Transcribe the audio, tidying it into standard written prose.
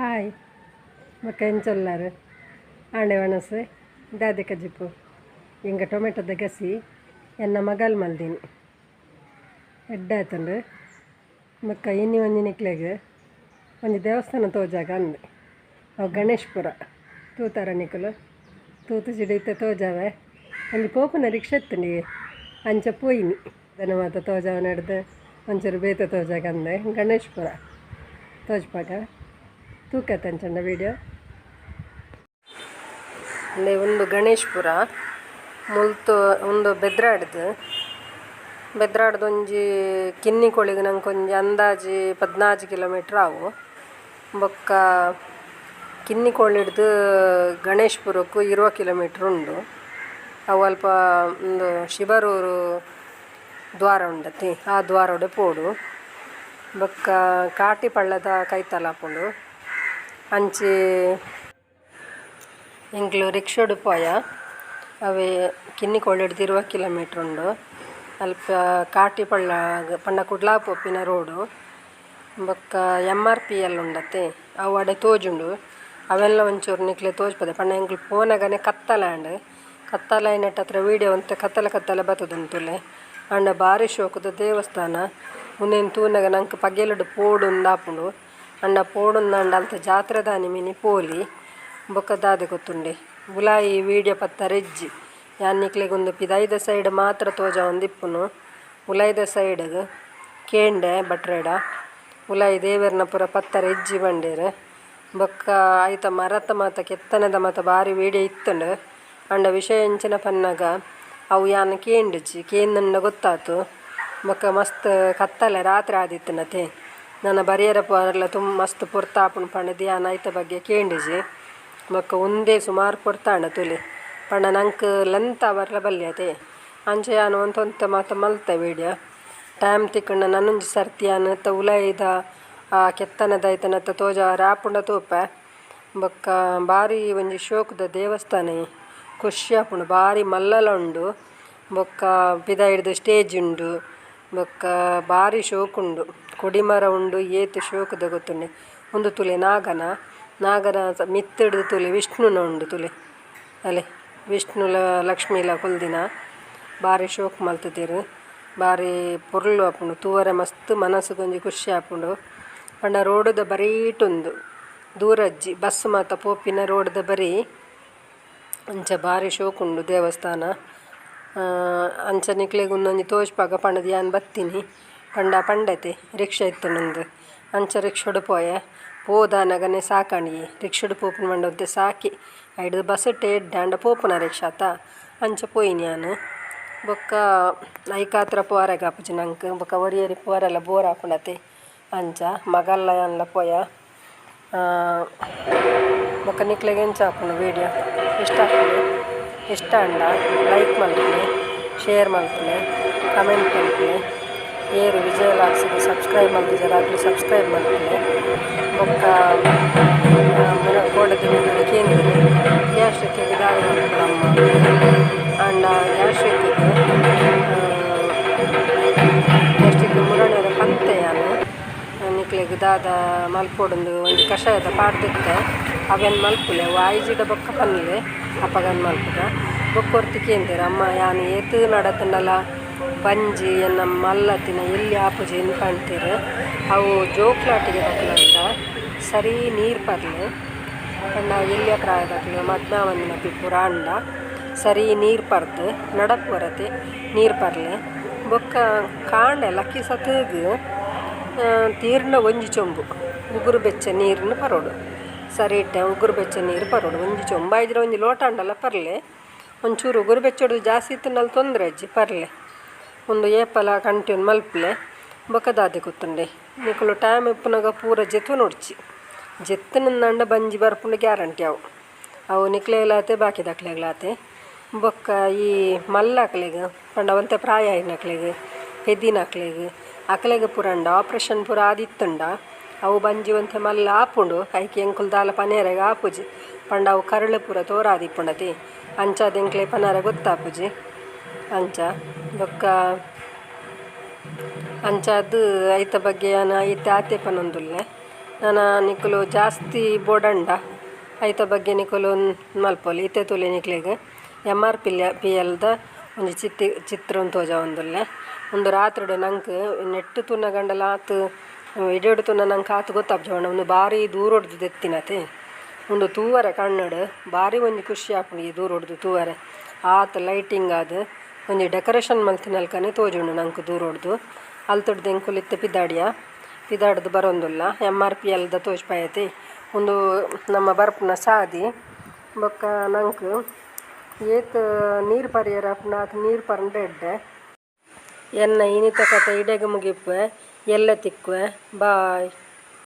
Hi ಮಕ್ಕ ಎಂಚೊಲ್ಲಾರು ಆಂಡೆ ವಣಸು ದಾದೆ ಕಜಿಪ್ಪು ಇಂಗ ಟೊಮೆಟೊದ ಗಸಿ ಎನ್ನ ಮಗಲ್ ಮಲ್ದೀನಿ ಎಡ್ಡಾಯ್ತಂಡು ಮಕ್ಕ ಇನ್ನಿ ಒಂಜಿ ನಿಕ್ಲೆಗ್ ಒಂಜಿ ದೇವಸ್ಥಾನ ತೋಜಾಗ ಅಂದೆ ಅವು ಗಣೇಶ್ಪುರ ತೂತಾರ ನಿಕುಲು ತೂತು ಸಿಡಿತ ತೋಜಾವೆ ಒಂಜಿ ಪೋಪುನ ರಿಕ್ಷಾ ಎತ್ತುಂಡಿಗೆ ಅಂಚ ಪೋಯಿನಿ ದನ ಮಾತ ತೋಜಾವ ನಡೆದು ಒಂಚೂರು ಬೇತ ತೋಜಾಗ ಅಂದೆ ಗಣೇಶ್ಪುರ ತೋಜ್ಪಾಗ ತೂಕತ್ತಂಚಂಡ ವೀಡಿಯೋ ಅಂದೆ ಒಂದು ಗಣೇಶ್ಪುರ ಮುಲ್ತು ಒಂದು ಬೆದ್ರಾಡ್ದು ಒಂಜಿ ಕಿನ್ನಿ ಕೊಳಿಗೆ ನಂಗೆ ಒಂಜಿ ಅಂದಾಜಿ 14 ಕಿಲೋಮೀಟ್ರ್ ಆವು ಬೊಕ್ಕ ಕಿನ್ನಿ ಕೊಳಿಡ್ದು ಗಣೇಶ್ಪುರಕ್ಕೂ 20 ಕಿಲೋಮೀಟ್ರ್ ಉಂಡು ಅವು ಅಲ್ಪ ಒಂದು ಶಿಬರೂರು ದ್ವಾರ ಉಂಡತಿ ಆ ದ್ವಾರೊಡೆ ಪೋಡು ಬೊಕ್ಕ ಕಾಟಿ ಪಳ್ಳದ ಕೈತಲಾಪುಂಡು ಅಂಚಿ ಎಂಕ್ಲು ರಿಕ್ಷೋಡು ಪೋಯ ಅವೇ ಕಿನ್ನಿ ಕೊಳಿಡ್ದು 20 ಕಿಲೋಮೀಟ್ರ್ ಉಂಡು ಅಲ್ಪ ಕಾಟಿ ಪಳ್ಳ ಪಂಡ ಕುಡ್ಲಾ ಪೊಪ್ಪಿನ ರೋಡು ಬೊಕ್ಕ MRPL ಉಂಡತೆ ಅವು ಅಡೆ ತೋಜುಂಡು ಅವೆಲ್ಲ ಒಂಚೂರು ನಿಕ್ಲೆ ತೋಜ್ಪದೆ ಪಂಡ ಎಂಕ್ಲು ಫೋನಾಗನೆ ಕತ್ತಲಾಯನಟ್ಟ ಹತ್ರ ವೀಡಿಯೋ ಅಂತ ಕತ್ತಲೆ ಬರ್ತದಂತುಲೆ ಅಂಡ ಭಾರಿ ಶೋಕದ ದೇವಸ್ಥಾನ ಮುನ್ನೇನು ತೂನಾಗ ನಂಗೆ ಪಗೆಲುಡು ಪೋಡುಂದಾಪುಂಡು ಅಂಡ ಪೋಡುಂದಂಡ ಅಂತ ಜಾತ್ರೆ ದಾನಿ ಮಿನಿ ಪೋಲಿ ಬೊಕ್ಕ ದಾದೆ ಗೊತ್ತುಂಡೆ ಬುಲಾಯಿ ವೀಡಿಯೋ ಪತ್ತ ರೆಜ್ಜಿ ಯಾನ್ನಿಕ್ಲೆಗೊಂದು ಪಿದಾಯ್ದ ಸೈಡ್ ಮಾತ್ರ ತೋಜ ಒಂದಿಪ್ಪುನು ಉಲಾಯ್ದ ಸೈಡ್ಗೆ ಕೇಂಡೆ ಬಟ್ರೇಡ ಉಲಾಯಿ ದೇವರನ ಪುರ ಪತ್ತ ರೆಜ್ಜಿ ಬಂಡೇರು ಬೊಕ್ಕ ಆಯ್ತ ಮರತ ಮಾತ ಕೆತ್ತನದ ಮಾತ ಭಾರಿ ವೀಡಿಯೋ ಇತ್ತುಂಡು ಅಂಡ ವಿಷಯ ಎಂಚಿನ ಪನ್ನಾಗ ಅವು ಯಾನ ಕೇಂದಂಡ ಗೊತ್ತಾತು ಬೊಕ್ಕ ಮಸ್ತ್ ಕತ್ತಲೆ ರಾತ್ರಿ ಆದಿತ್ತನತೆ ನನ್ನ ಬರಿಯರ ಪೋರೆಲ್ಲ ಮಸ್ತ್ ಪೊರ್ತಾಪುಂಡು ಪಂಡ ಧ್ಯಾನ ಐತ ಬಗ್ಗೆ ಕೇಂಡಿಜಿ ಬೊಕ್ಕ ಒಂದೇ ಸುಮಾರು ಪೊರ್ತಾಂಡ ತುಲಿ ಪಂಡ ನಂಗೆ ಲೆಂತ್ ಅವರ್ಲ ಬಲ್ಯತೆ ಅಂಚೆ ಯಾನು ಒಂತ ಮಾತ ಮಲ್ತೆ ವೀಡಿಯೋ ಟೈಮ್ ತಿಕ್ಕಂಡು ನನ್ನೊಂಜಿ ಸರ್ತಿ ಯಾನತ್ತ ಉಲಾಯ್ದ ಕೆತ್ತನದ ಐತನತ್ತ ತೋಜ ರಾಪುಂಡ ತೂಪೆ ಬೊಕ್ಕ ಭಾರಿ ಒಂಜಿ ಶೋಕದ ದೇವಸ್ಥಾನ ಖುಷಿ ಆಪುಂಡು ಭಾರಿ ಮಲ್ಲಲ ಉಂಡು ಬೊಕ್ಕ ಪಿದ ಹಿಡ್ದು ಸ್ಟೇಜ್ ಉಂಡು ಬೊಕ್ಕ ಭಾರಿ ಶೋಕುಂಡು ಕೊಡಿಮರ ಉಂಡು ಏತು ಶೋಕದ ಗೊತ್ತುಂಡೆ ಒಂದು ತುಲೆ ನಾಗನ ಮಿತ್ತಿಡ್ದು ತುಲೆ ವಿಷ್ಣುನ ಉಂಡು ತುಲೆ ಅಲೆ ವಿಷ್ಣು ಲಕ್ಷ್ಮೀಲ ಕುಲ್ದಿನ ಭಾರಿ ಶೋಕ್ ಮಲ್ತುದೆರು ಭಾರಿ ಪೊರ್ಲು ಆಪುಂಡು ತೂವರೆ ಮಸ್ತ್ ಮನಸ್ಸುಗೊಂಜಿ ಖುಷಿ ಆಪುಂಡು ಪಂಡ ರೋಡುದ ಬರೀಟುಂದು ದೂರಜ್ಜಿ ಬಸ್ ಮಾತ ಪೋಪಿನ ರೋಡ್ದ ಬರೀ ಅಂಚ ಭಾರಿ ಶೋಕುಂಡು ದೇವಸ್ಥಾನ ಅಂಚ ನಿಕ್ಲೆಗ್ ಒಂದೊಂಜಿ ತೋಜ್ಪಾಗ ಪಂಡದ ಯಾನ್ ಬತ್ತೀನಿ ಪಂಡತೆ ರಿಕ್ಷಾ ಇತ್ತುಂಡು ಅಂಚ ರಿಕ್ಷೋಡು ಪೋದಾನಗನೆ ಸಾಕಾಣಿ ರಿಕ್ಷೋಡು ಪೋಪುನ ಮಂಡೊಂತೆ ಸಾಕಿ ಐಡ್ದು ಬಸ್ ಎಡ್ಡಾಂಡ ಪೋಪುನ ರಿಕ್ಷಾತ ಅಂಚ ಪೋಯಿನಿ ನಾನು ಬೊಕ್ಕ ಐಕಾತ್ರ ಪೋರೆಗ ಆಪುಜಿ ನಂಗೆ ಬೊಕ್ಕ ಒರಿಯರಿ ಪೋರೆಲ್ಲ ಬೋರ್ ಆಪುಂಡತೆ ಅಂಚ ಮಗಲ್ಲ ಯಾನ್ಲ ಪೋಯ ಬೊಕ್ಕ ನಿಕ್ಲೆಗ್ ಎಂಚ ಆಪುಂಡು ವೀಡಿಯೋ ಇಷ್ಟ ಅಂಡ ಲೈಕ್ ಮಲ್ಪುನೆ ಶೇರ್ ಮಲ್ಪುನೆ ಕಮೆಂಟ್ ಮಲ್ಪುನೆ ಏರು ವಿಜಯ ಲಾಗ್ಸಿಗೆ ಸಬ್ಸ್ಕ್ರೈಬ್ ಮಲ್ಪುಜರಾಗ್ಲಿ ಸಬ್ಸ್ಕ್ರೈಬ್ ಮಲ್ಪುನೆ ಬೊಕ್ಕ ಕೋಡದ ಮುಂದೆ ಕೇಂದ್ರ ಗ್ಯಾಸ್ಟ್ರಿಕ್ಕಿಗೆ ದಾಳಿ ಅಮ್ಮ ಅಂಡ ಗ್ಯಾಸ್ಟ್ರಿಕ್ಕಿಗೆ ಮುರಣೆರ ಪಂತೆಯಾನು ನಿಕ್ಲೆಗ್ ದಾದ ಮಲ್ಪೊಡೊಂದು ಒಂದು ಕಷಾಯದ ಪಾಡ್ದಿತ್ತೆ ಅವೆನ್ ಮಲ್ಪುಲೆ ವಾಯಿಜಿಡ ಬೊಕ್ಕ ಪನ್ಲೆ ಅಪ್ಪಗನ್ ಮಲ್ಪುಗ ಬೊಕ್ಕೊರ್ತಿ ಕೇಂದ್ರ ಅಮ್ಮ ಯಾನು ಏತು ನಡತಂಡಲ ಬಂಜಿ ಎನ್ನ ಮಲ್ಲತಿನ ಎಲ್ಲಿ ಆಪುಜಿ ಏನು ಕಾಣ್ತೀರು ಅವು ಜೋಕ್ಲಾಟಿಗೆ ಬಕ್ಕಲಂಡ ಸರಿ ನೀರು ಪರ್ಲೆ ಪಂಡ ಎಲ್ಲಿಯ ಪ್ರಾಯದಾಗಲು ಮದ್ನಾವಂದಿನ ಪಿಪ್ಪುರ ಅಂಡ ಸರಿ ನೀರು ಪರ್ದು ನಡಕ್ ಬರತೆ ನೀರು ಪರ್ಲೆ ಬೊಕ್ಕ ಕಾಂಡೆ ಲಕ್ಕಿ ಸತುಗು ತೀರ್ನ ಒಂಜಿ ಚೊಂಬು ಉಗುರು ಬೆಚ್ಚ ನೀರನ್ನು ಪರೋಡು ಸರಿ ಇಟ್ಟೆ ಉಗುರು ಬೆಚ್ಚ ನೀರು ಪರೋಡು ಒಂಜಿ ಚೊಂಬು ಆಯ್ದ್ರೆ ಒಂಜಿ ಲೋಟ ಅಂಡಲ್ಲ ಪರ್ಲೆ ಒಂಚೂರು ಉಗುರು ಬೆಚ್ಚೋಡು ಜಾಸ್ತಿ ಇತ್ತನಲ್ಲಿ ತೊಂದರೆ ಅಜ್ಜಿ ಪರ್ಲೆ ಒಂದು ಏಪಲ ಕಂಟಿನ್ಯೂ ಮಲ್ಪಲೆ ಬೊಕ್ಕ ದಾದೆ ಕೂತುಂಡೆ ನಿಕುಲು ಟೈಮ್ ಇಪ್ಪುನಾಗ ಪೂರ ಜೆತ್ತು ನೋಡ್ಚಿ ಜೆತ್ತನಂದ ಬಂಜಿ ಬರ್ಪುಂಡು ಗ್ಯಾರಂಟಿ ಅವು ನಿಕ್ಲೆಗ್ಲಾತೆ ಬಾಕಿ ದಾಕ್ಲೆಗ್ಲಾತೆ ಬೊಕ್ಕ ಈ ಮಲ್ಲಾಕ್ಲೆಗ್ ಪಂಡ ಒಂತೆ ಪ್ರಾಯ ಆಯ್ನಕ್ಲೆಗ್ ಪೆದ್ದಿನಾಕ್ಲೆಗ್ ಅಕ್ಲೆಗ್ ಪುರಂಡ ಆಪ್ರೇಷನ್ ಪೂರ ಆದಿತ್ತುಂಡ ಅವು ಬಂಜಿ ಒಂತೆ ಮಲ್ಲ ಆಪುಂಡು ಐಕೆ ಎಂಕುಲು ದಾಲ ಪನೇರೆಗೆ ಆಪುಜಿ ಪಂಡ ಅವು ಕರಳು ಪೂರ ತೋರಾದಿಪ್ಪುಂಡತಿ ಅಂಚಾದ ಎಂಕ್ಲೆ ಪನಾರೆ ಗೊತ್ತಾಪುಜಿ ಅಂಚ ಬೊಕ್ಕ ಅಂಚಾದು ಐತ ಬಗ್ಗೆ ಐತೆ ಆತೆ ಪನೊಂದುಲ್ಲೆ ನಾನು ನಿಕ್ಕಲು ಜಾಸ್ತಿ ಬೋಡಂಡ ಐತ ಬಗ್ಗೆ ನಿಕ್ಕಲು ಮಲ್ಪೊಲಿ ಇತ್ತೆ ತುಲೆ ನಿಕ್ಲೆಗ್ MRPLದ ಒಂಜಿ ಚಿತ್ರ ತೋಜ ಒಂದುಲ್ಲೆ ಒಂದು ರಾತ್ರಿಡು ನಂಗೆ ನೆಟ್ಟು ತುನ್ನ ಗಂಡಲ ಆತು ಎಡೆಡು ತುನ್ನ ನಂಗೆ ಆತು ಗೊತ್ತಾಗ್ಜೋಣ ಒಂದು ಭಾರಿ ದೂರ ಹೊಡ್ದು ತೆತ್ತಿನತೆ ಒಂದು ತೂವರೆ ಕಣ್ಣಡು ಭಾರಿ ಒಂಜಿ ಖುಷಿ ಆಪುಂಡು ಈ ದೂರ ಹೊಡ್ದು ತೂವರೆ ಆತ ಲೈಟಿಂಗ್ ಅದು ಒಂಜಿ ಡೆಕೋರೇಷನ್ ಮಲ್ತಿನಲ್ಕನೆ ತೋಜುಂಡು ನಂಗೆ ದೂರ ಹೊಡ್ದು ಅಲ್ತೊಡ್ದು ಎಂಕುಲಿತ್ತೆ ಪಿದಾಡ್ದು ಬರೊಂದುಲ್ಲ MRPLದ ತೋಜ್ಪಾಯತಿ ಒಂದು ನಮ್ಮ ಬರ್ಪುನ ಸಾದಿ ಬೊಕ್ಕ ನಂಗೆ ಏತ್ ನೀರು ಪರಿಯರ ಆಪುಂಡು ನೀರು ಪರಂಡ ಎಡ್ಡೆ ಎನ್ನ ಇನಿತ ಕತೆ ಇಡೆಗ್ ಮುಗಿಪ್ಪೆ ಎಲ್ಲ ತಿಕ್ಕುವೆ ಬಾಯ್.